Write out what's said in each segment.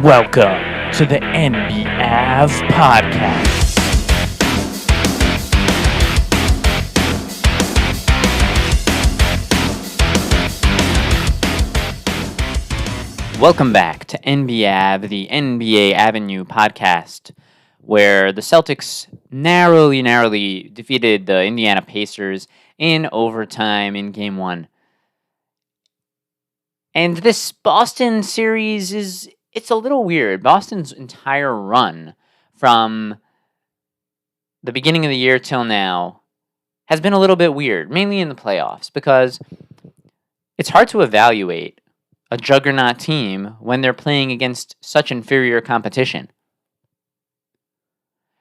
Welcome to the NBAV podcast. Welcome back to NBAV, the NBA Avenue podcast, where the Celtics narrowly defeated the Indiana Pacers in overtime in Game 1. And this Boston series it's a little weird. Boston's entire run from the beginning of the year till now has been a little bit weird, mainly in the playoffs, because it's hard to evaluate a juggernaut team when they're playing against such inferior competition.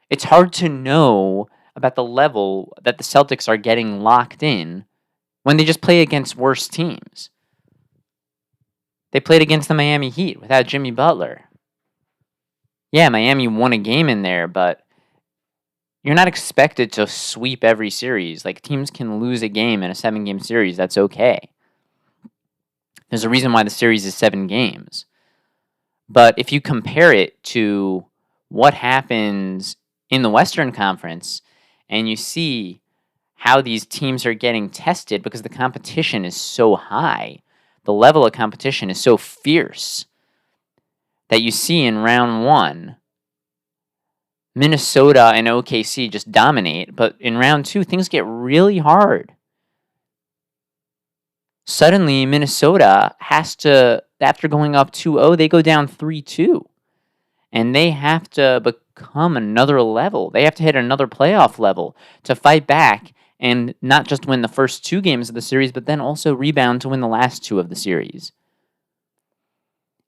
It's hard to know about the level that the Celtics are getting locked in when they just play against worse teams. They played against the Miami Heat without Jimmy Butler. Yeah, Miami won a game in there, but you're not expected to sweep every series. Like, teams can lose a game in a 7-game series. That's okay. There's a reason why the series is 7 games. But if you compare it to what happens in the Western Conference, and you see how these teams are getting tested because the competition is so high, the level of competition is so fierce, that you see in round 1, Minnesota and OKC just dominate, but in round 2, things get really hard. Suddenly, Minnesota has to, after going up 2-0, they go down 3-2. And they have to become another level. They have to hit another playoff level to fight back and not just win the first 2 games of the series, but then also rebound to win the last 2 of the series.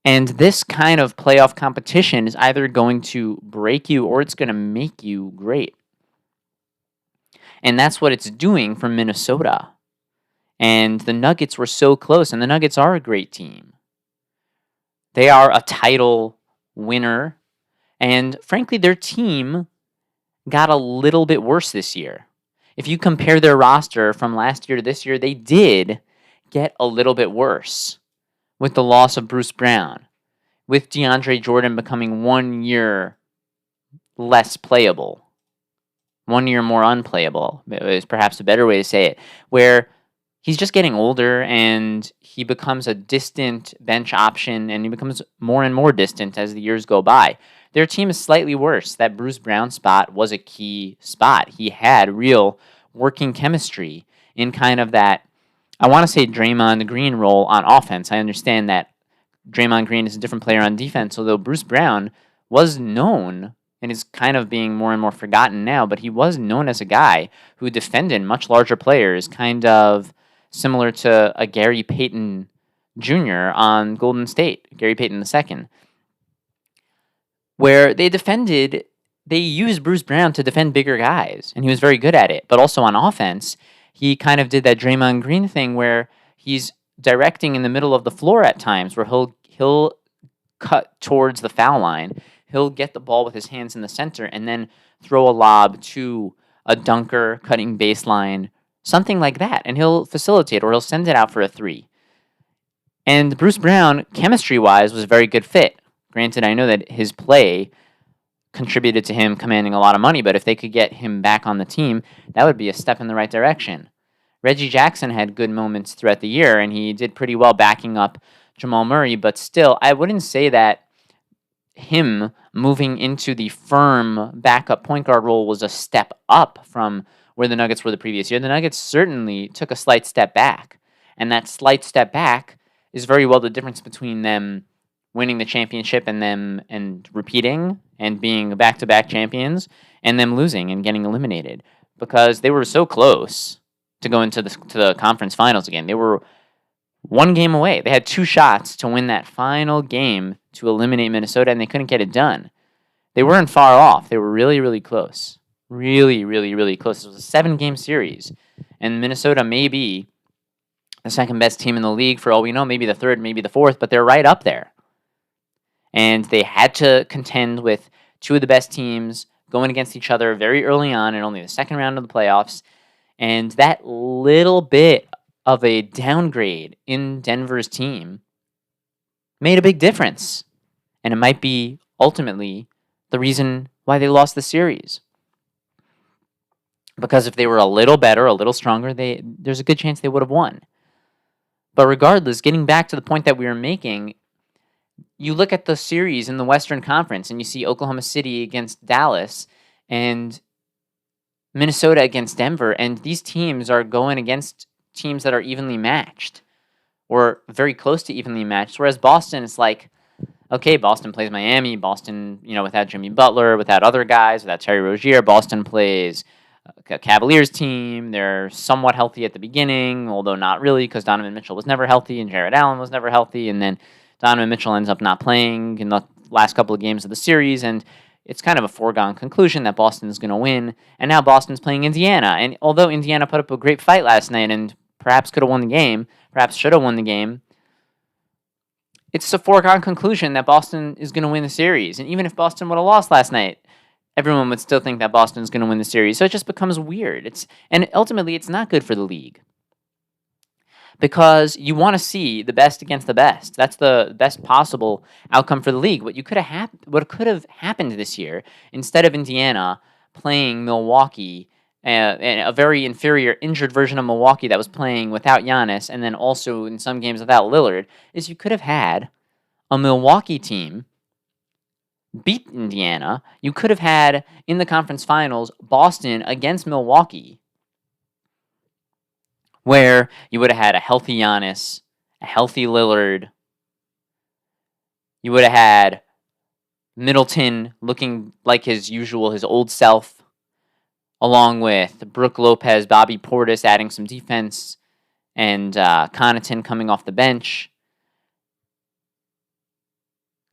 And this kind of playoff competition is either going to break you or it's going to make you great. And that's what it's doing for Minnesota. And the Nuggets were so close, and the Nuggets are a great team. They are a title winner, and frankly, their team got a little bit worse this year. If you compare their roster from last year to this year, they did get a little bit worse with the loss of Bruce Brown, with DeAndre Jordan becoming 1 year less playable, 1 year more unplayable, is perhaps a better way to say it, where he's just getting older and he becomes a distant bench option, and he becomes more and more distant as the years go by. Their team is slightly worse. That Bruce Brown spot was a key spot. He had real working chemistry in kind of that, I want to say, Draymond Green role on offense. I understand that Draymond Green is a different player on defense, although Bruce Brown was known and is kind of being more and more forgotten now, but he was known as a guy who defended much larger players, kind of similar to a Gary Payton Jr. on Golden State, Gary Payton II, where they used Bruce Brown to defend bigger guys, and he was very good at it. But also on offense, he kind of did that Draymond Green thing where he's directing in the middle of the floor at times, where he'll cut towards the foul line, he'll get the ball with his hands in the center, and then throw a lob to a dunker cutting baseline, something like that, and he'll facilitate, or he'll send it out for a 3. And Bruce Brown, chemistry-wise, was a very good fit. Granted, I know that his play contributed to him commanding a lot of money, but if they could get him back on the team, that would be a step in the right direction. Reggie Jackson had good moments throughout the year, and he did pretty well backing up Jamal Murray, but still, I wouldn't say that him moving into the firm backup point guard role was a step up from where the Nuggets were the previous year. The Nuggets certainly took a slight step back, and that slight step back is very well the difference between them winning the championship and repeating and being back-to-back champions, and them losing and getting eliminated, because they were so close to go into the conference finals again. They were 1 game away. They had 2 shots to win that final game to eliminate Minnesota, and they couldn't get it done. They weren't far off. They were really, really close. Really, really, really close. It was a 7-game series, and Minnesota may be the second best team in the league for all we know, maybe the third, maybe the fourth, but they're right up there. And they had to contend with 2 of the best teams going against each other very early on in only the second round of the playoffs. And that little bit of a downgrade in Denver's team made a big difference. And it might be ultimately the reason why they lost the series. Because if they were a little better, a little stronger, there's a good chance they would have won. But regardless, getting back to the point that we were making, you look at the series in the Western Conference and you see Oklahoma City against Dallas and Minnesota against Denver, and these teams are going against teams that are evenly matched or very close to evenly matched. Whereas Boston, it's like, okay, Boston plays Miami. Boston, without Jimmy Butler, without other guys, without Terry Rozier, Boston plays a Cavaliers team. They're somewhat healthy at the beginning, although not really because Donovan Mitchell was never healthy and Jared Allen was never healthy. And then Donovan Mitchell ends up not playing in the last couple of games of the series. And it's kind of a foregone conclusion that Boston is going to win. And now Boston's playing Indiana. And although Indiana put up a great fight last night and perhaps could have won the game, perhaps should have won the game, it's a foregone conclusion that Boston is going to win the series. And even if Boston would have lost last night, everyone would still think that Boston is going to win the series. So it just becomes weird. And ultimately, it's not good for the league. Because you want to see the best against the best. That's the best possible outcome for the league. What could have happened this year, instead of Indiana playing Milwaukee, a very inferior, injured version of Milwaukee that was playing without Giannis, and then also in some games without Lillard, is you could have had a Milwaukee team beat Indiana. You could have had, in the conference finals, Boston against Milwaukee, where you would have had a healthy Giannis, a healthy Lillard. You would have had Middleton looking like his old self, along with Brook Lopez, Bobby Portis adding some defense, and Connaughton coming off the bench,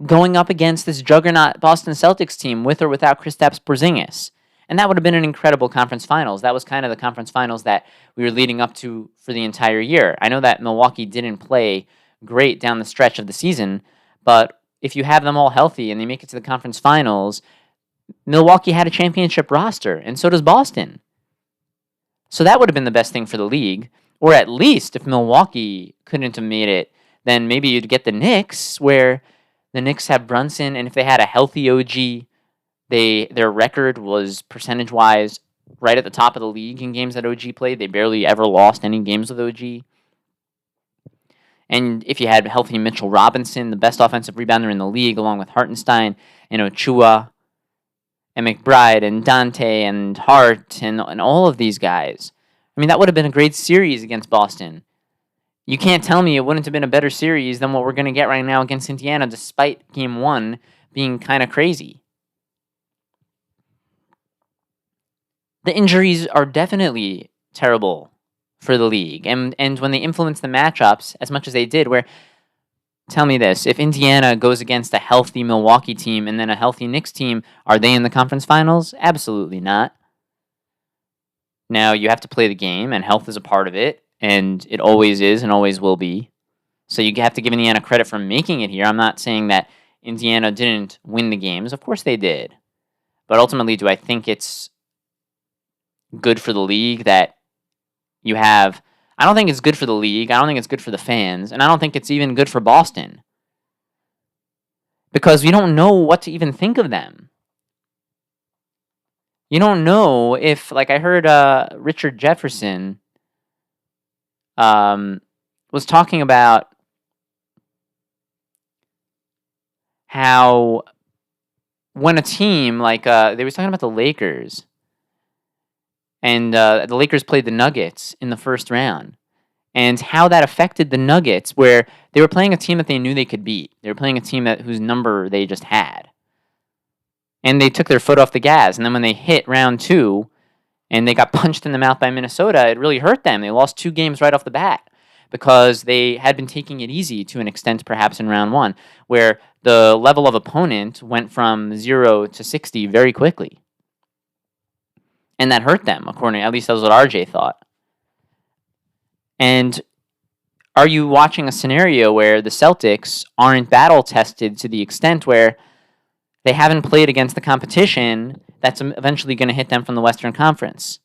going up against this juggernaut Boston Celtics team with or without Kristaps Porzingis. And that would have been an incredible conference finals. That was kind of the conference finals that we were leading up to for the entire year. I know that Milwaukee didn't play great down the stretch of the season, but if you have them all healthy and they make it to the conference finals, Milwaukee had a championship roster, and so does Boston. So that would have been the best thing for the league. Or at least if Milwaukee couldn't have made it, then maybe you'd get the Knicks, where the Knicks have Brunson, and if they had a healthy OG, their record was percentage-wise right at the top of the league in games that OG played. They barely ever lost any games with OG. And if you had healthy Mitchell Robinson, the best offensive rebounder in the league, along with Hartenstein and Ochoa and McBride and Dante and Hart and all of these guys, I mean, that would have been a great series against Boston. You can't tell me it wouldn't have been a better series than what we're going to get right now against Indiana, despite Game 1 being kind of crazy. The injuries are definitely terrible for the league. And when they influence the matchups as much as they did, where, tell me this, if Indiana goes against a healthy Milwaukee team and then a healthy Knicks team, are they in the conference finals? Absolutely not. Now, you have to play the game, and health is a part of it, and it always is and always will be. So you have to give Indiana credit for making it here. I'm not saying that Indiana didn't win the games. Of course they did. But ultimately, do I think it's good for the league that you have? I don't think it's good for the league. I don't think it's good for the fans. And I don't think it's even good for Boston. Because we don't know what to even think of them. You don't know if, like I heard Richard Jefferson was talking about how when a team, like they were talking about the Lakers, and the Lakers played the Nuggets in the first round, and how that affected the Nuggets, where they were playing a team that they knew they could beat. They were playing a team whose number they just had. And they took their foot off the gas, and then when they hit round 2, and they got punched in the mouth by Minnesota, it really hurt them. They lost 2 games right off the bat, because they had been taking it easy to an extent perhaps in round 1, where the level of opponent went from 0 to 60 very quickly. And that hurt them, at least that was what RJ thought. And are you watching a scenario where the Celtics aren't battle-tested to the extent where they haven't played against the competition that's eventually going to hit them from the Western Conference?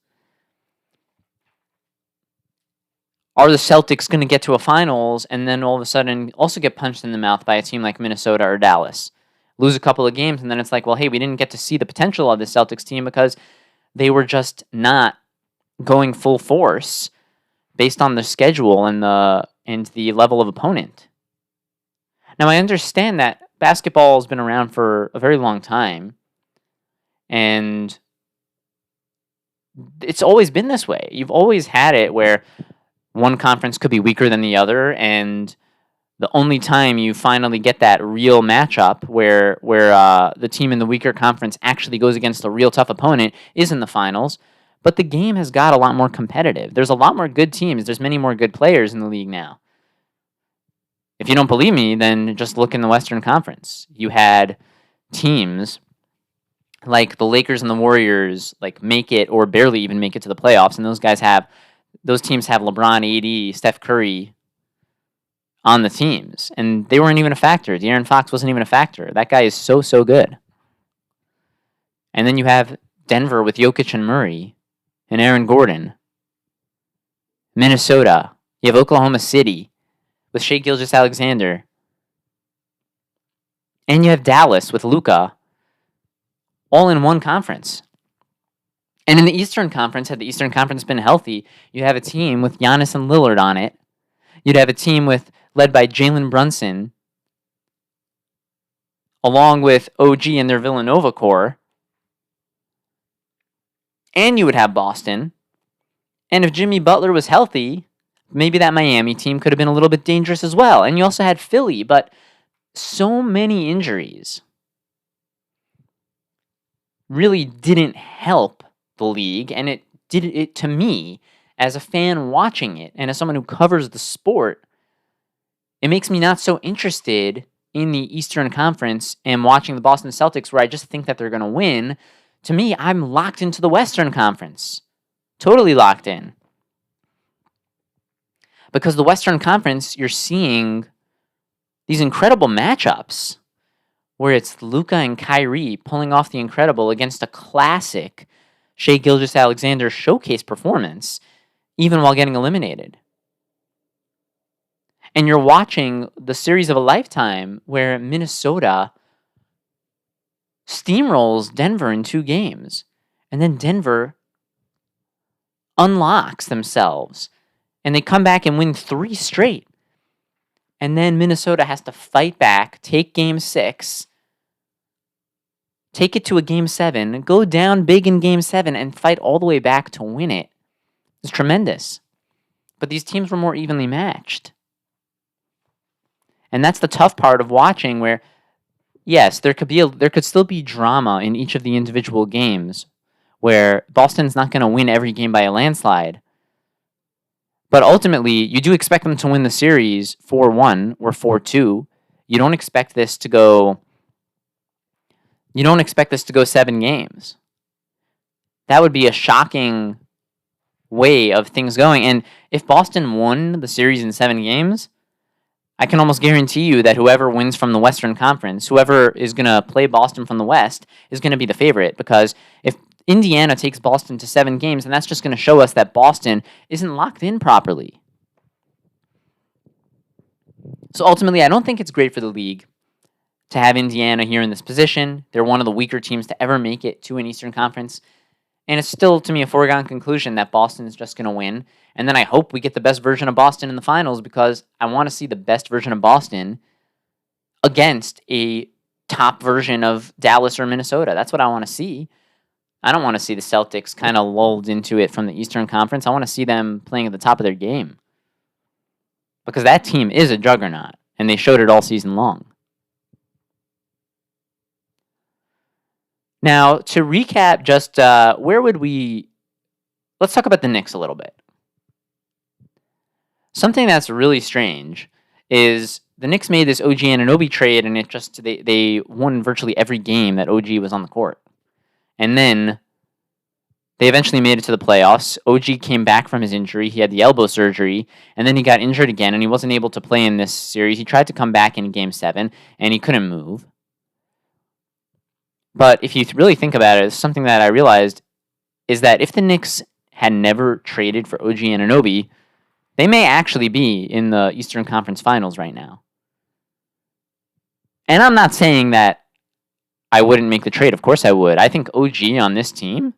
Are the Celtics going to get to a finals and then all of a sudden also get punched in the mouth by a team like Minnesota or Dallas? lose a couple of games, and then it's like, well, hey, we didn't get to see the potential of the Celtics team because they were just not going full force based on the schedule and the level of opponent. Now, I understand that basketball has been around for a very long time, and it's always been this way. You've always had it where one conference could be weaker than the other, and the only time you finally get that real matchup where the team in the weaker conference actually goes against a real tough opponent is in the finals. But the game has got a lot more competitive. There's a lot more good teams. There's many more good players in the league now. If you don't believe me, then just look in the Western Conference. You had teams like the Lakers and the Warriors like make it or barely even make it to the playoffs, and those teams have LeBron, AD, Steph Curry on the teams, and they weren't even a factor. De'Aaron Fox wasn't even a factor. That guy is so good. And then you have Denver with Jokic and Murray and Aaron Gordon. Minnesota. You have Oklahoma City with Shai Gilgeous-Alexander. And you have Dallas with Luka, all in one conference. And in the Eastern Conference, had the Eastern Conference been healthy, you'd have a team with Giannis and Lillard on it. You'd have a team led by Jalen Brunson, along with OG and their Villanova core. And you would have Boston. And if Jimmy Butler was healthy, maybe that Miami team could have been a little bit dangerous as well. And you also had Philly, but so many injuries really didn't help the league. And it did it to me, as a fan watching it and as someone who covers the sport, it makes me not so interested in the Eastern Conference and watching the Boston Celtics, where I just think that they're going to win. To me, I'm locked into the Western Conference. Totally locked in. Because the Western Conference, you're seeing these incredible matchups where it's Luka and Kyrie pulling off the incredible against a classic Shai Gilgeous-Alexander showcase performance, even while getting eliminated. And you're watching the series of a lifetime where Minnesota steamrolls Denver in 2 games. And then Denver unlocks themselves. And they come back and win 3 straight. And then Minnesota has to fight back, take Game 6, take it to a Game 7, go down big in Game 7, and fight all the way back to win it. It's tremendous. But these teams were more evenly matched. And that's the tough part of watching, where, yes, there could still be drama in each of the individual games, where Boston's not going to win every game by a landslide. But ultimately, you do expect them to win the series 4-1 or 4-2. You don't expect this to go 7 games. That would be a shocking way of things going. And if Boston won the series in 7 games, I can almost guarantee you that whoever wins from the Western Conference, whoever is going to play Boston from the West, is going to be the favorite. Because if Indiana takes Boston to 7 games, and that's just going to show us that Boston isn't locked in properly. So ultimately, I don't think it's great for the league to have Indiana here in this position. They're one of the weaker teams to ever make it to an Eastern Conference. And it's still, to me, a foregone conclusion that Boston is just going to win. And then I hope we get the best version of Boston in the finals, because I want to see the best version of Boston against a top version of Dallas or Minnesota. That's what I want to see. I don't want to see the Celtics kind of lulled into it from the Eastern Conference. I want to see them playing at the top of their game, because that team is a juggernaut, and they showed it all season long. Now, to recap, just let's talk about the Knicks a little bit. Something that's really strange is the Knicks made this OG Anunoby trade, and they won virtually every game that OG was on the court. And then they eventually made it to the playoffs. OG came back from his injury. He had the elbow surgery, and then he got injured again, and he wasn't able to play in this series. He tried to come back in Game 7, and he couldn't move. But if you really think about it, something that I realized is that if the Knicks had never traded for OG Anunoby, they may actually be in the Eastern Conference Finals right now. And I'm not saying that I wouldn't make the trade. Of course I would. I think OG on this team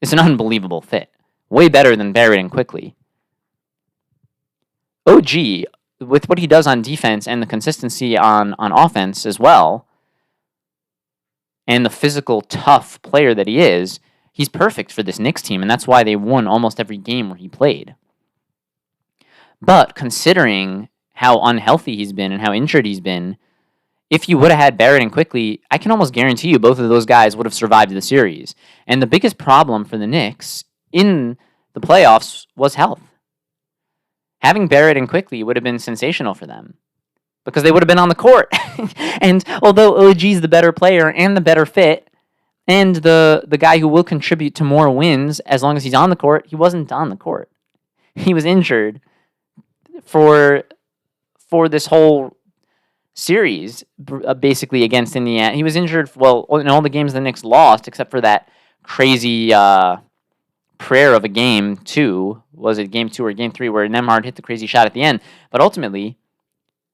is an unbelievable fit. Way better than Barrett and Quickly. OG, with what he does on defense and the consistency on offense as well, and the physical, tough player that he is, he's perfect for this Knicks team, and that's why they won almost every game where he played. But considering how unhealthy he's been and how injured he's been, if you would have had Barrett and Quickly, I can almost guarantee you both of those guys would have survived the series. And the biggest problem for the Knicks in the playoffs was health. Having Barrett and Quickly would have been sensational for them because they would have been on the court. And although OG's the better player and the better fit and the guy who will contribute to more wins as long as he's on the court, he wasn't on the court. He was injured for this whole series, basically against Indiana. He was injured, well, in all the games the Knicks lost, except for that crazy prayer of a game 2. Was it game 2 or game 3 where Nembhard hit the crazy shot at the end? But ultimately,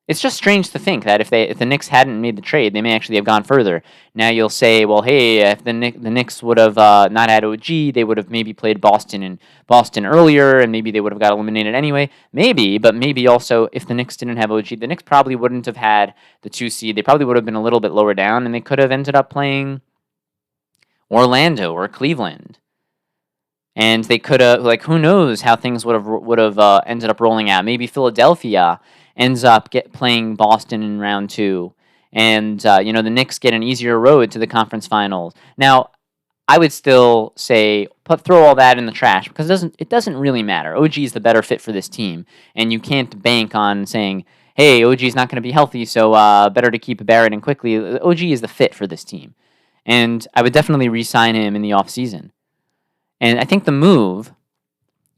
it's just strange to think that if the Knicks hadn't made the trade, they may actually have gone further. Now you'll say, well, hey, if the Knicks would have not had OG, they would have maybe played Boston earlier, and maybe they would have got eliminated anyway. Maybe, but maybe also if the Knicks didn't have OG, the Knicks probably wouldn't have had the 2 seed. They probably would have been a little bit lower down, and they could have ended up playing Orlando or Cleveland. And they could have, who knows how things would have ended up rolling out. Maybe Philadelphia ends up playing Boston in round 2. And, the Knicks get an easier road to the conference finals. Now, I would still say throw all that in the trash because it doesn't really matter. OG is the better fit for this team. And you can't bank on saying, hey, OG is not going to be healthy, so better to keep Barrett and Quickly. OG is the fit for this team. And I would definitely re-sign him in the offseason. And I think the move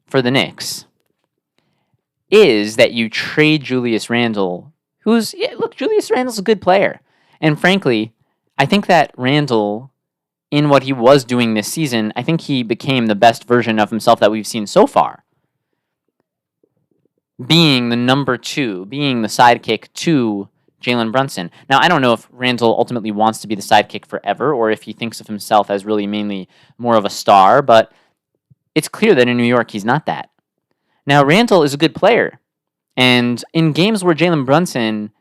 for the Knicks is that you trade Julius Randle, Julius Randle's a good player. And frankly, I think that Randle, in what he was doing this season, I think he became the best version of himself that we've seen so far. Being the number 2, being the sidekick to Jalen Brunson. Now, I don't know if Randle ultimately wants to be the sidekick forever or if he thinks of himself as really mainly more of a star, but it's clear that in New York he's not that. Now, Randle is a good player, and in games where Jalen Brunson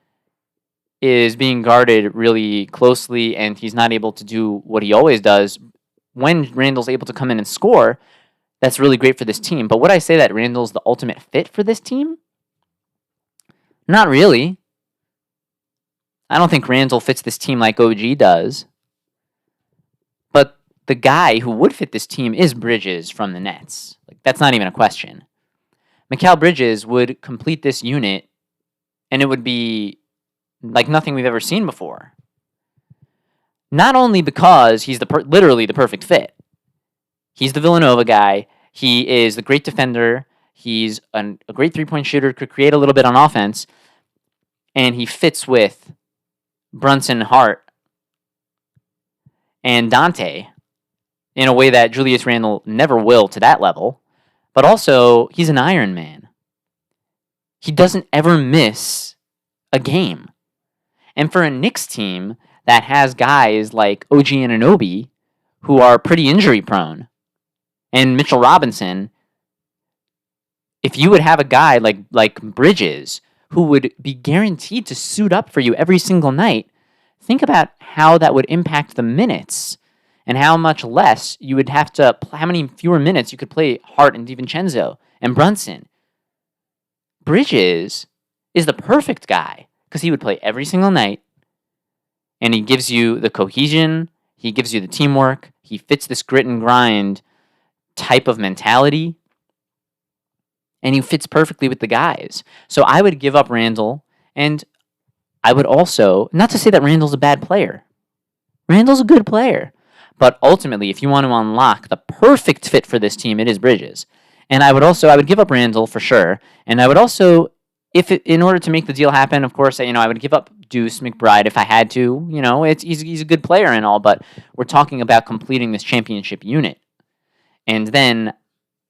is being guarded really closely and he's not able to do what he always does, when Randle's able to come in and score, that's really great for this team. But would I say that Randle's the ultimate fit for this team? Not really. I don't think Randle fits this team like OG does. But the guy who would fit this team is Bridges from the Nets. That's not even a question. Mikal Bridges would complete this unit, and it would be like nothing we've ever seen before. Not only because he's literally the perfect fit. He's the Villanova guy. He is the great defender. He's a great three-point shooter, could create a little bit on offense, and he fits with Brunson, Hart, and Dante in a way that Julius Randle never will to that level. But also, he's an Iron Man. He doesn't ever miss a game. And for a Knicks team that has guys like OG Anunoby, who are pretty injury-prone, and Mitchell Robinson, if you would have a guy like Bridges, who would be guaranteed to suit up for you every single night, think about how that would impact the minutes and how much less you would have to, how many fewer minutes you could play Hart and DiVincenzo and Brunson. Bridges is the perfect guy because he would play every single night and he gives you the cohesion, he gives you the teamwork, he fits this grit and grind type of mentality, and he fits perfectly with the guys. So I would give up Randle, and I would also, not to say that Randle's a bad player. Randle's a good player. But ultimately, if you want to unlock the perfect fit for this team, it is Bridges. And I would give up Randle for sure. And I would also, in order to make the deal happen, of course, I would give up Deuce McBride if I had to. He's a good player and all, but we're talking about completing this championship unit. And then,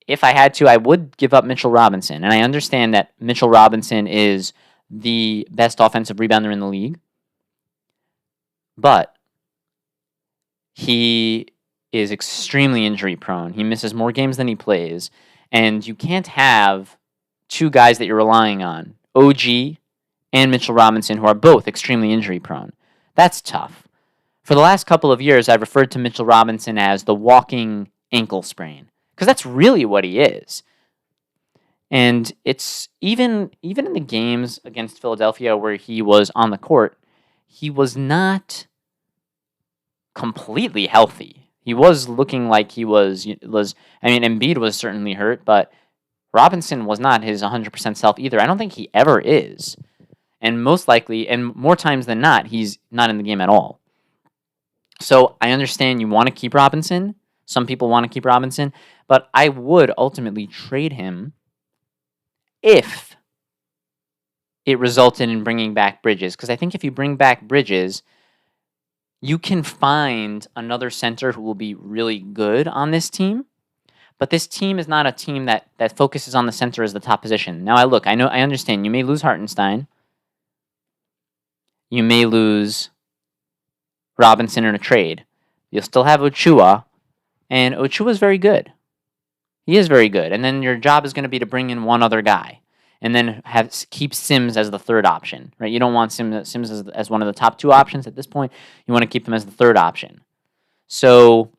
if I had to, I would give up Mitchell Robinson. And I understand that Mitchell Robinson is the best offensive rebounder in the league. But He is extremely injury prone. He misses more games than he plays. And you can't have two guys that you're relying on, OG and Mitchell Robinson, who are both extremely injury prone. That's tough. For the last couple of years, I've referred to Mitchell Robinson as the walking ankle sprain, because that's really what he is. And it's even in the games against Philadelphia where he was on the court, he was not completely healthy. He was looking like he was. I mean, Embiid was certainly hurt, but Robinson was not his 100% self either. I don't think he ever is. And most likely, and more times than not, he's not in the game at all. So I understand you want to keep Robinson. Some people want to keep Robinson, but I would ultimately trade him if it resulted in bringing back Bridges. Because I think if you bring back Bridges, you can find another center who will be really good on this team. But this team is not a team that focuses on the center as the top position. Now, I understand. You may lose Hartenstein. You may lose Robinson in a trade. You'll still have Ochoa, and Ochoa is very good. He is very good. And then your job is going to be to bring in one other guy, and then keep Sims as the third option, right? You don't want Sims as one of the top two options at this point. You want to keep him as the third option. So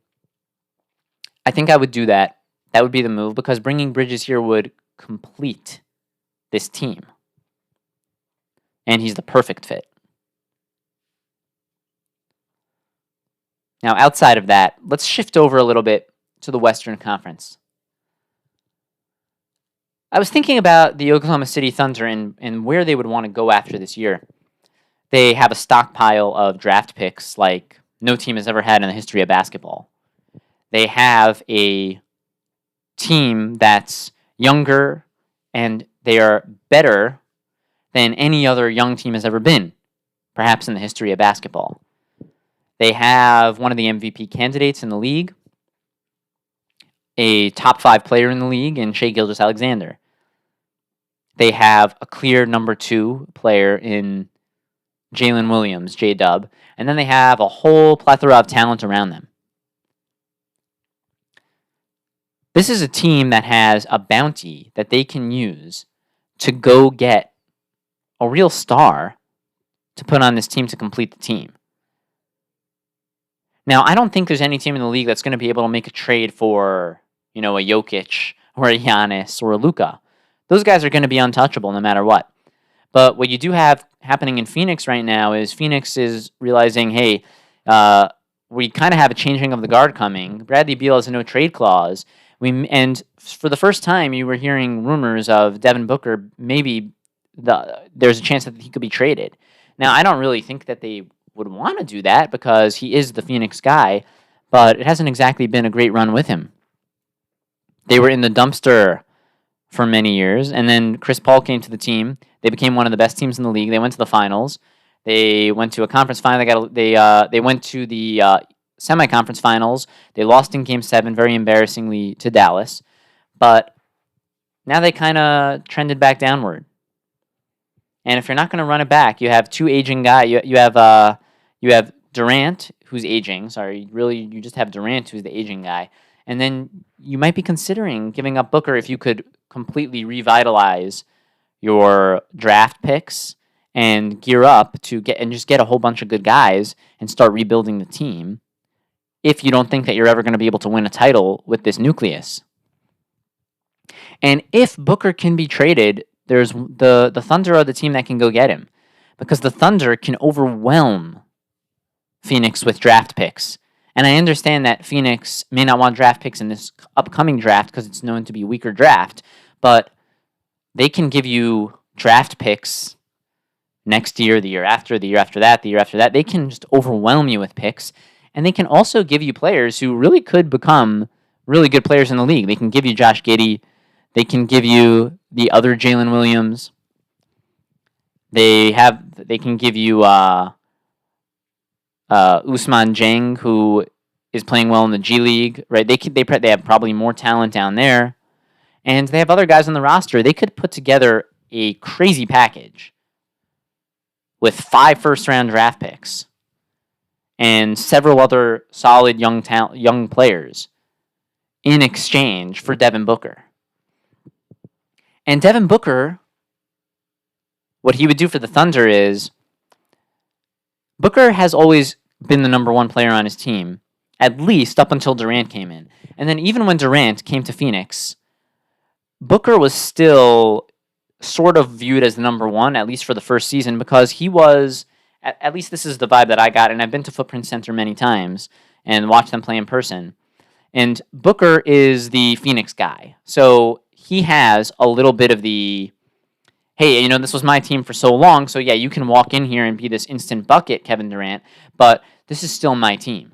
I think I would do that. That would be the move, because bringing Bridges here would complete this team. And he's the perfect fit. Now, outside of that, let's shift over a little bit to the Western Conference. I was thinking about the Oklahoma City Thunder and where they would want to go after this year. They have a stockpile of draft picks like no team has ever had in the history of basketball. They have a team that's younger, and they are better than any other young team has ever been, perhaps in the history of basketball. They have one of the MVP candidates in the league, a top 5 player in the league in Shai Gilgeous-Alexander. They have a clear number 2 player in Jalen Williams, J-Dub, and then they have a whole plethora of talent around them. This is a team that has a bounty that they can use to go get a real star to put on this team to complete the team. Now, I don't think there's any team in the league that's going to be able to make a trade for, a Jokic or a Giannis or a Luka. Those guys are going to be untouchable no matter what. But what you do have happening in Phoenix right now is Phoenix is realizing, hey, we kind of have a changing of the guard coming. Bradley Beal has a no-trade clause. And for the first time, you were hearing rumors of Devin Booker, maybe there's a chance that he could be traded. Now, I don't really think that they would want to do that because he is the Phoenix guy, but it hasn't exactly been a great run with him. They were in the dumpster for many years, and then Chris Paul came to the team. They became one of the best teams in the league. They went to the finals. They went to a conference final. They went to the semi-conference finals. They lost in Game 7, very embarrassingly, to Dallas. But now they kind of trended back downward. And if you're not going to run it back, you have two aging guys. You have Durant, who's aging. You just have Durant, who's the aging guy. And then you might be considering giving up Booker if you could completely revitalize your draft picks and gear up to get a whole bunch of good guys and start rebuilding the team. If you don't think that you're ever going to be able to win a title with this nucleus. And if Booker can be traded, there's the Thunder are the team that can go get him, because the Thunder can overwhelm Phoenix with draft picks. And I understand that Phoenix may not want draft picks in this upcoming draft because it's known to be a weaker draft, but they can give you draft picks next year, the year after, the year after that, the year after that. They can just overwhelm you with picks, and they can also give you players who really could become really good players in the league. They can give you Josh Giddey. They can give you the other Jalen Williams. They can give you Ousmane Dieng, who is playing well in the G League, right? They have probably more talent down there, and they have other guys on the roster. They could put together a crazy package with 5 first-round draft picks and several other solid young players in exchange for Devin Booker. And Devin Booker, what he would do for the Thunder is, Booker has always been the number one player on his team, at least up until Durant came in. And then even when Durant came to Phoenix, Booker was still sort of viewed as the number one, at least for the first season, because he was, at least this is the vibe that I got, and I've been to Footprint Center many times and watched them play in person. And Booker is the Phoenix guy. So he has a little bit of the, hey, this was my team for so long, so yeah, you can walk in here and be this instant bucket, Kevin Durant, but this is still my team.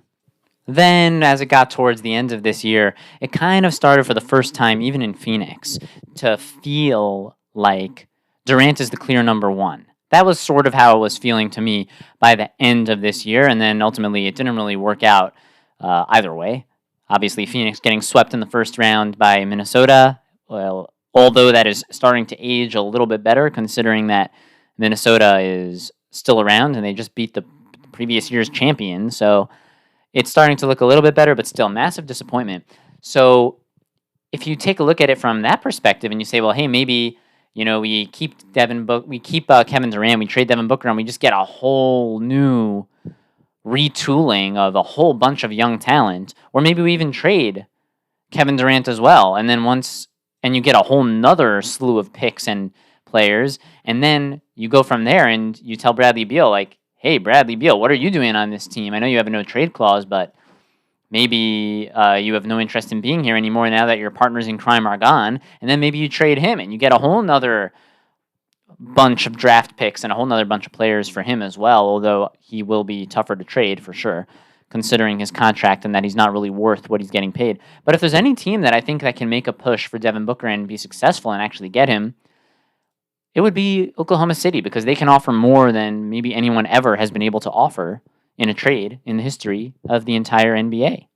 Then, as it got towards the end of this year, it kind of started for the first time, even in Phoenix, to feel like Durant is the clear number one. That was sort of how it was feeling to me by the end of this year, and then ultimately it didn't really work out either way. Obviously, Phoenix getting swept in the first round by Minnesota, well, although that is starting to age a little bit better, considering that Minnesota is still around and they just beat the previous year's champion, so it's starting to look a little bit better, but still massive disappointment. So if you take a look at it from that perspective and you say, well, hey, maybe we keep Kevin Durant, we trade Devin Booker, and we just get a whole new retooling of a whole bunch of young talent, or maybe we even trade Kevin Durant as well, and then you get a whole nother slew of picks and players, and then you go from there and you tell Bradley Beal, like, hey, Bradley Beal, what are you doing on this team? I know you have a no-trade clause, but maybe you have no interest in being here anymore now that your partners in crime are gone, and then maybe you trade him, and you get a whole nother bunch of draft picks and a whole nother bunch of players for him as well, although he will be tougher to trade for sure, considering his contract and that he's not really worth what he's getting paid. But if there's any team that I think that can make a push for Devin Booker and be successful and actually get him, it would be Oklahoma City, because they can offer more than maybe anyone ever has been able to offer in a trade in the history of the entire NBA.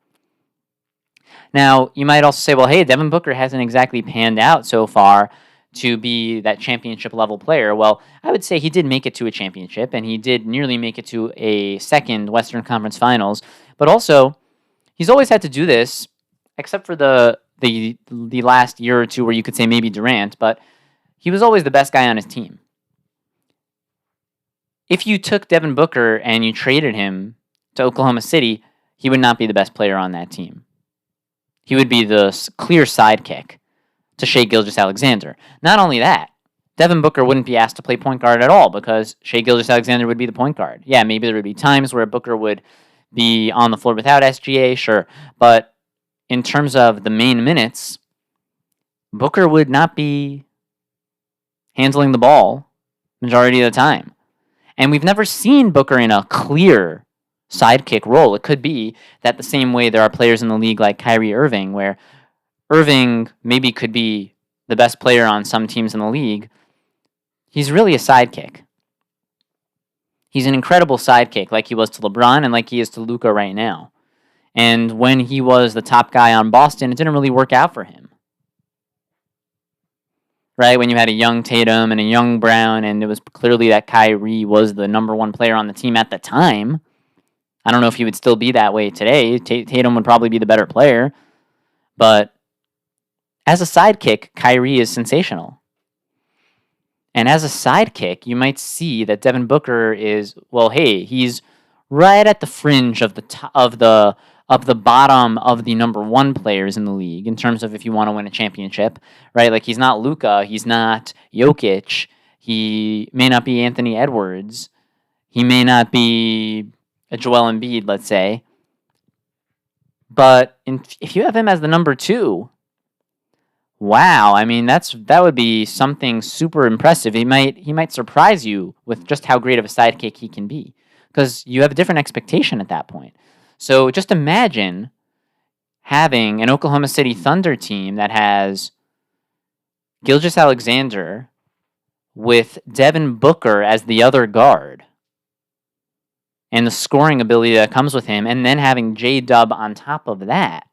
Now, you might also say, well, hey, Devin Booker hasn't exactly panned out so far to be that championship level player. Well, I would say he did make it to a championship, and he did nearly make it to a second Western Conference Finals. But also, he's always had to do this, except for the last year or two where you could say maybe Durant, but he was always the best guy on his team. If you took Devin Booker and you traded him to Oklahoma City, he would not be the best player on that team. He would be the clear sidekick to Shai Gilgeous-Alexander. Not only that, Devin Booker wouldn't be asked to play point guard at all, because Shai Gilgeous-Alexander would be the point guard. Yeah, maybe there would be times where Booker would be on the floor without SGA, sure. But in terms of the main minutes, Booker would not be handling the ball majority of the time. And we've never seen Booker in a clear sidekick role. It could be that the same way there are players in the league like Kyrie Irving, where Irving maybe could be the best player on some teams in the league. He's really a sidekick. He's an incredible sidekick, like he was to LeBron and like he is to Luka right now. And when he was the top guy on Boston, it didn't really work out for him. Right, when you had a young Tatum and a young Brown, and it was clearly that Kyrie was the number one player on the team at the time. I don't know if he would still be that way today. Tatum would probably be the better player. But as a sidekick, Kyrie is sensational. And as a sidekick, you might see that Devin Booker is, well, hey, he's right at the fringe of the bottom of the number one players in the league in terms of if you want to win a championship, right? Like, he's not Luka, he's not Jokic, he may not be Anthony Edwards, he may not be a Joel Embiid, let's say, but if you have him as the number two, wow, I mean, that would be something super impressive. He might surprise you with just how great of a sidekick he can be, because you have a different expectation at that point. So just imagine having an Oklahoma City Thunder team that has Gilgeous-Alexander with Devin Booker as the other guard and the scoring ability that comes with him, and then having J-Dub on top of that,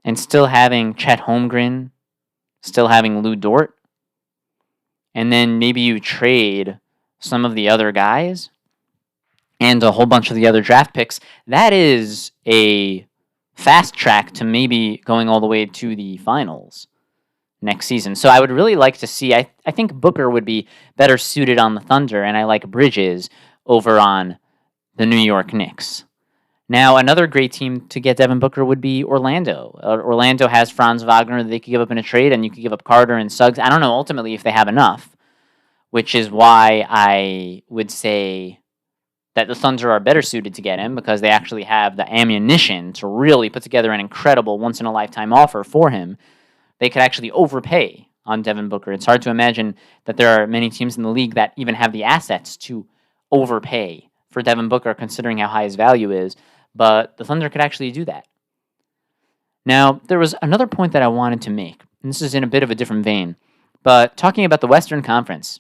and still having Chet Holmgren, still having Lou Dort, and then maybe you trade some of the other guys. and a whole bunch of the other draft picks, that is a fast track to maybe going all the way to the finals next season. So I would really like to see. I think Booker would be better suited on the Thunder, and I like Bridges over on the New York Knicks. Now, another great team to get Devin Booker would be Orlando. Orlando has Franz Wagner that they could give up in a trade, and you could give up Carter and Suggs. I don't know ultimately if they have enough, which is why I would say that the Thunder are better suited to get him because they actually have the ammunition to really put together an incredible once-in-a-lifetime offer for him. They could actually overpay on Devin Booker. It's hard to imagine that there are many teams in the league that even have the assets to overpay for Devin Booker, considering how high his value is. But the Thunder could actually do that. Now, there was another point that I wanted to make, and this is in a bit of a different vein, but talking about the Western Conference.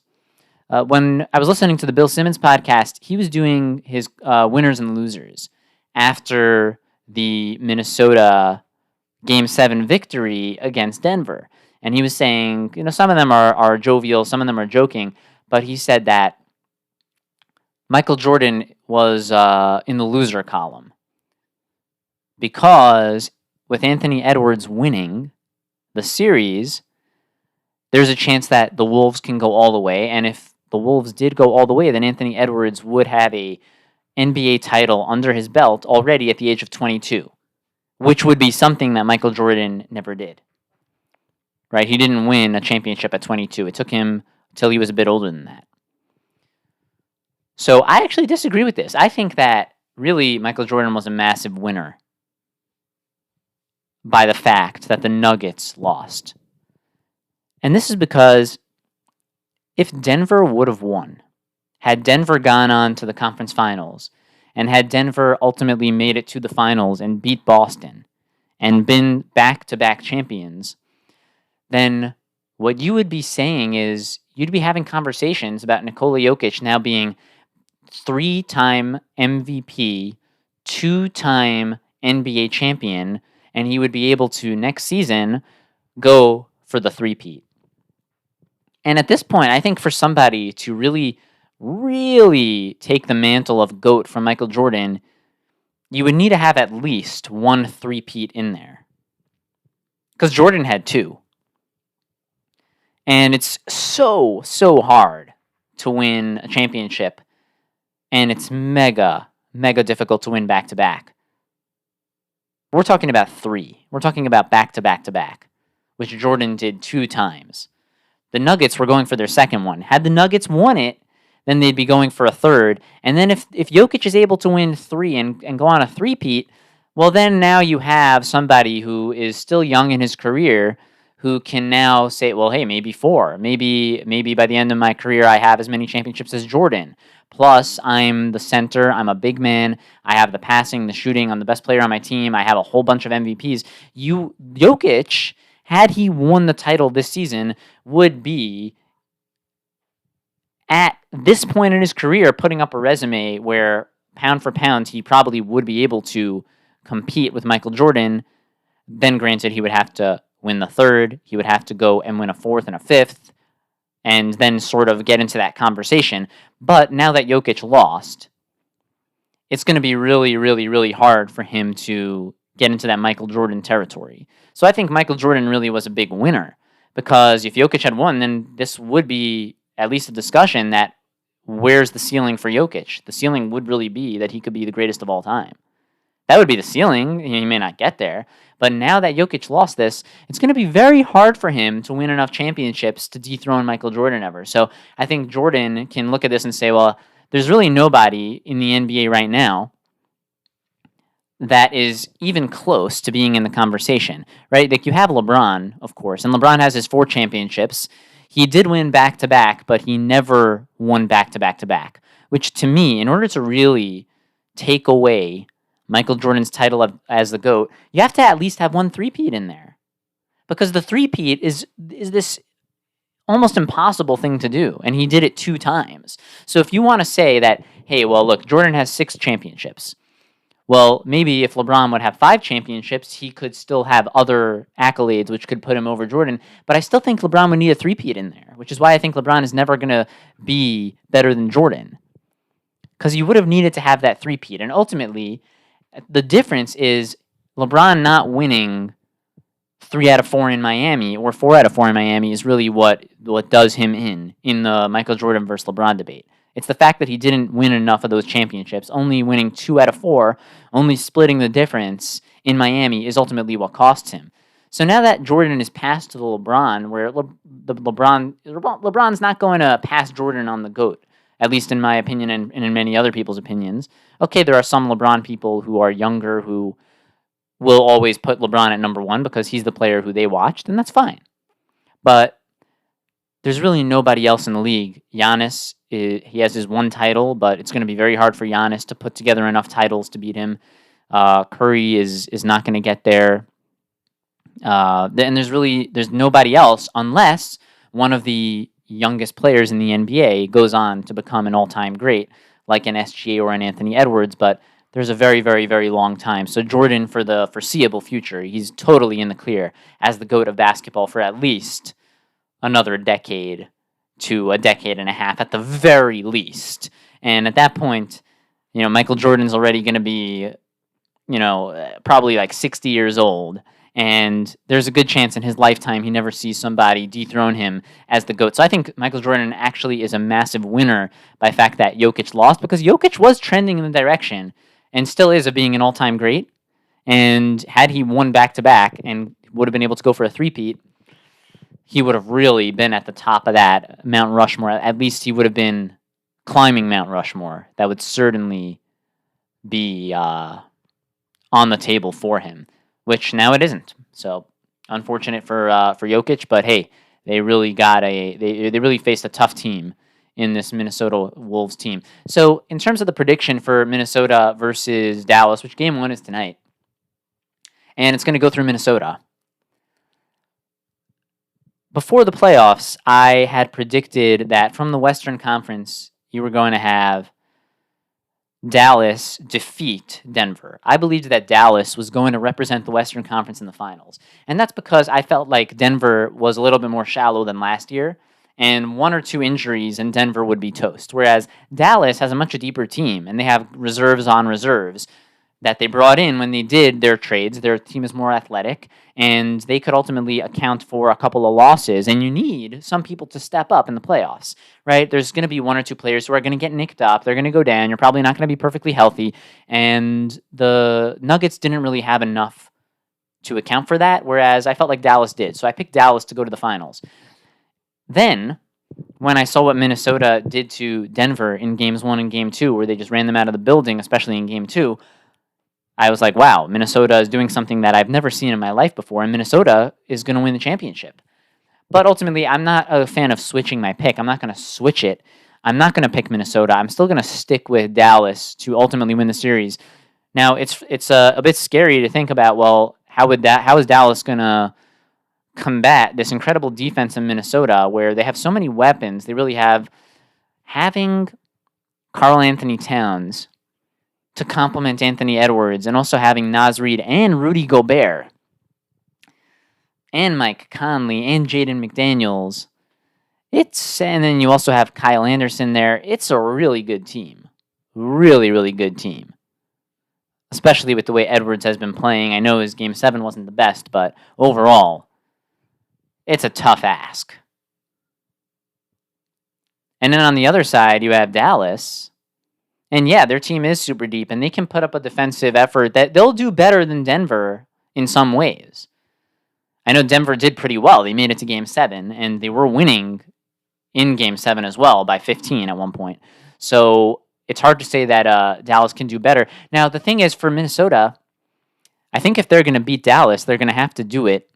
When I was listening to the Bill Simmons podcast, he was doing his winners and losers after the Minnesota Game 7 victory against Denver. And he was saying, some of them are jovial, some of them are joking, but he said that Michael Jordan was in the loser column because with Anthony Edwards winning the series, there's a chance that the Wolves can go all the way, and if the Wolves did go all the way, then Anthony Edwards would have a NBA title under his belt already at the age of 22, which would be something that Michael Jordan never did. Right? He didn't win a championship at 22. It took him till he was a bit older than that. So I actually disagree with this. I think that really Michael Jordan was a massive winner by the fact that the Nuggets lost. And this is because if Denver would have won, had Denver gone on to the conference finals, and had Denver ultimately made it to the finals and beat Boston and been back-to-back champions, then what you would be saying is you'd be having conversations about Nikola Jokic now being 3-time MVP, 2-time NBA champion, and he would be able to, next season, go for the three-peat. And at this point, I think for somebody to really, really take the mantle of GOAT from Michael Jordan, you would need to have at least one three-peat in there. Because Jordan had 2. And it's so hard to win a championship. And it's mega difficult to win back-to-back. We're talking about 3. We're talking about back-to-back-to-back, which Jordan did 2 times. The Nuggets were going for their second one. Had the Nuggets won it, then they'd be going for a third. And then if Jokic is able to win 3 and go on a three-peat, well, then now you have somebody who is still young in his career who can now say, well, hey, maybe 4. Maybe by the end of my career I have as many championships as Jordan. Plus, I'm the center. I'm a big man. I have the passing, the shooting. I'm the best player on my team. I have a whole bunch of MVPs. Jokic, had he won the title this season, would be, at this point in his career, putting up a resume where, pound for pound, he probably would be able to compete with Michael Jordan. Then, granted, he would have to win the third. He would have to go and win a 4th and a 5th, and then sort of get into that conversation. But now that Jokic lost, it's going to be really, really, really hard for him to get into that Michael Jordan territory. So I think Michael Jordan really was a big winner, because if Jokic had won, then this would be at least a discussion that where's the ceiling for Jokic? The ceiling would really be that he could be the greatest of all time. That would be the ceiling. He may not get there. But now that Jokic lost this, it's going to be very hard for him to win enough championships to dethrone Michael Jordan ever. So I think Jordan can look at this and say, well, there's really nobody in the NBA right now that is even close to being in the conversation, right? Like, you have LeBron, of course, and LeBron has his 4 championships. He did win back-to-back, but he never won back-to-back-to-back, which to me, in order to really take away Michael Jordan's title as the GOAT, you have to at least have one three-peat in there, because the three-peat is this almost impossible thing to do, and he did it 2 times. So if you want to say that, hey, well, look, Jordan has 6 championships, well, maybe if LeBron would have 5 championships, he could still have other accolades which could put him over Jordan. But I still think LeBron would need a three-peat in there, which is why I think LeBron is never going to be better than Jordan. because you would have needed to have that three-peat. And ultimately, the difference is LeBron not winning 3 out of 4 in Miami or 4 out of 4 in Miami is really what does him in the Michael Jordan versus LeBron debate. It's the fact that he didn't win enough of those championships. Only winning 2 out of 4, only splitting the difference in Miami is ultimately what costs him. So now that Jordan is past to the LeBron, where LeBron's not going to pass Jordan on the GOAT, at least in my opinion and in many other people's opinions. Okay, there are some LeBron people who are younger who will always put LeBron at number 1 because he's the player who they watched, and that's fine. But there's really nobody else in the league. Giannis, he has his 1 title, but it's going to be very hard for Giannis to put together enough titles to beat him. Curry is not going to get there. And there's nobody else unless one of the youngest players in the NBA goes on to become an all-time great, like an SGA or an Anthony Edwards, but there's a very, very, very long time. So Jordan, for the foreseeable future, he's totally in the clear as the GOAT of basketball for at least another decade to a decade and a half at the very least. And at that point, Michael Jordan's already going to be, probably like 60 years old. And there's a good chance in his lifetime he never sees somebody dethrone him as the GOAT. So I think Michael Jordan actually is a massive winner by the fact that Jokic lost, because Jokic was trending in the direction and still is of being an all-time great. And had he won back-to-back and would have been able to go for a three-peat, he would have really been at the top of that Mount Rushmore. At least he would have been climbing Mount Rushmore. That would certainly be on the table for him, which now it isn't. So unfortunate for Jokic, but hey, they really they really faced a tough team in this Minnesota Wolves team. So in terms of the prediction for Minnesota versus Dallas, which game 1 is tonight, and it's going to go through Minnesota. Before the playoffs, I had predicted that from the Western Conference, you were going to have Dallas defeat Denver. I believed that Dallas was going to represent the Western Conference in the finals. And that's because I felt like Denver was a little bit more shallow than last year, and 1 or 2 injuries and Denver would be toast. Whereas Dallas has a much deeper team, and they have reserves on reserves that they brought in when they did their trades. Their team is more athletic, and they could ultimately account for a couple of losses. And you need some people to step up in the playoffs, right? There's going to be 1 or 2 players who are going to get nicked up. They're going to go down. You're probably not going to be perfectly healthy. And the Nuggets didn't really have enough to account for that, whereas I felt like Dallas did. So I picked Dallas to go to the finals. Then, when I saw what Minnesota did to Denver in games 1 and game 2, where they just ran them out of the building, especially in game 2, I was like, wow, Minnesota is doing something that I've never seen in my life before, and Minnesota is going to win the championship. But ultimately, I'm not a fan of switching my pick. I'm not going to switch it. I'm not going to pick Minnesota. I'm still going to stick with Dallas to ultimately win the series. Now, it's a bit scary to think about, well, how is Dallas going to combat this incredible defense in Minnesota where they have so many weapons? They really have having Karl Anthony Towns to complement Anthony Edwards, and also having Naz Reid and Rudy Gobert and Mike Conley and Jaden McDaniels. And then you also have Kyle Anderson there. It's a really good team. Really, really good team. Especially with the way Edwards has been playing. I know his Game 7 wasn't the best, but overall, it's a tough ask. And then on the other side, you have Dallas. And yeah, their team is super deep, and they can put up a defensive effort that they'll do better than Denver in some ways. I know Denver did pretty well. They made it to Game 7, and they were winning in Game 7 as well by 15 at one point. So it's hard to say that Dallas can do better. Now, the thing is, for Minnesota, I think if they're going to beat Dallas, they're going to have to do it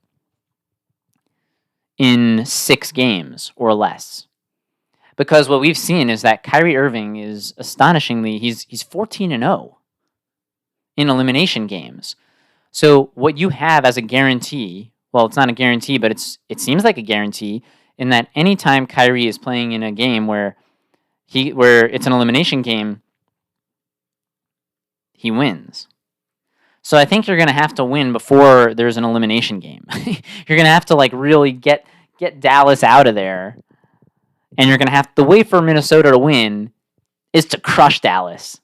in 6 games or less. Because what we've seen is that Kyrie Irving is astonishingly, he's 14-0 in elimination games. So what you have as a guarantee, well, it's not a guarantee, but it seems like a guarantee, in that anytime Kyrie is playing in a game where it's an elimination game, he wins. So I think you're going to have to win before there's an elimination game. You're going to have to really get Dallas out of there. And you're going to have, the way for Minnesota to win is to crush Dallas.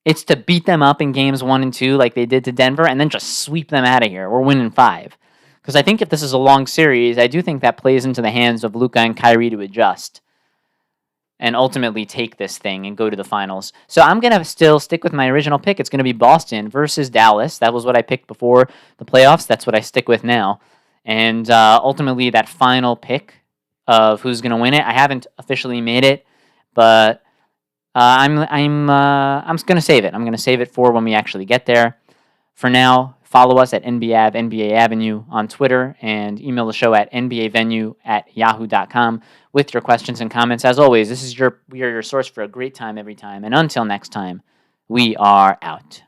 It's to beat them up in games 1 and 2 like they did to Denver and then just sweep them out of here. We're winning 5. Because I think if this is a long series, I do think that plays into the hands of Luka and Kyrie to adjust and ultimately take this thing and go to the finals. So I'm going to still stick with my original pick. It's going to be Boston versus Dallas. That was what I picked before the playoffs. That's what I stick with now. And ultimately, that final pick of who's going to win it, I haven't officially made it, but I'm going to save it. I'm going to save it for when we actually get there. For now, follow us at NBA Avenue on Twitter and email the show at nbavenue@yahoo.com with your questions and comments. As always, we are your source for a great time every time. And until next time, we are out.